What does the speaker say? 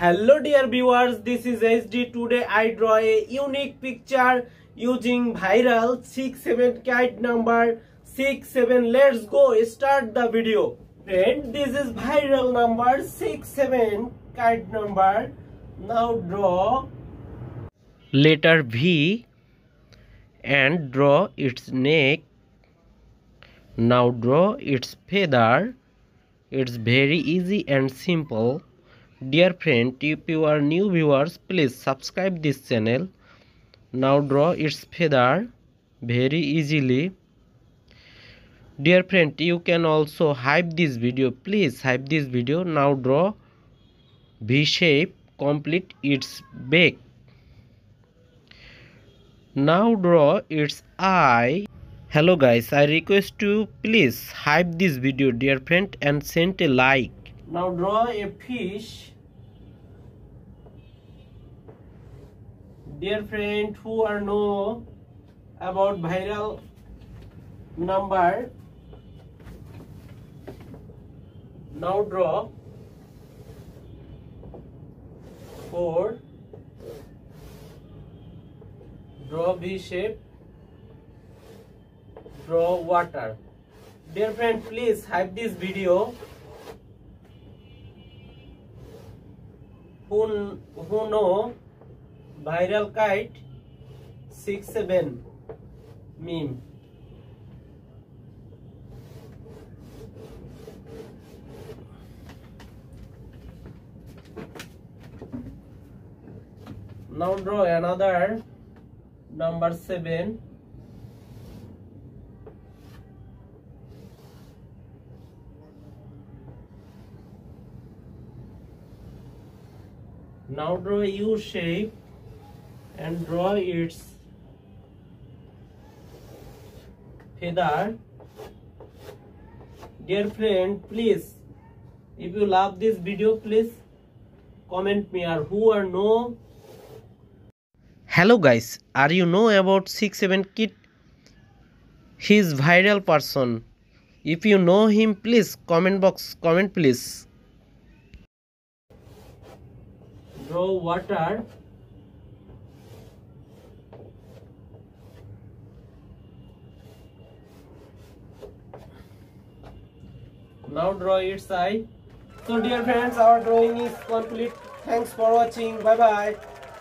Hello dear viewers, this is HD. Today I draw a unique picture using viral 6-7 kite number 6-7. Let's go start the video. Friend, this is viral number 6-7 kite number. Now draw letter V and draw its neck. Now draw its feather. It's very easy and simple. Dear friend, if you are new viewers, please subscribe this channel. Now draw its feather very easily. Dear friend, you can also hype this video. Please hype this video. Now draw V shape, complete its back. Now draw its eye. Hello guys, I request you please hype this video dear friend and send a like. Now draw a fish. Dear friend, who are know about viral number, now draw 4. Draw V shape. Draw water. Dear friend, please hype this video. Who know viral kite 6-7 meme. Now draw another number 7. Now draw a U shape and draw its feather. Dear friend, please, if you love this video, please comment me or who or know. Hello guys, are you know about 6-7 kid? He is viral person. If you know him, please comment box comment please. Draw water. Now draw its eye. So dear friends, our drawing is complete. Thanks for watching. Bye bye.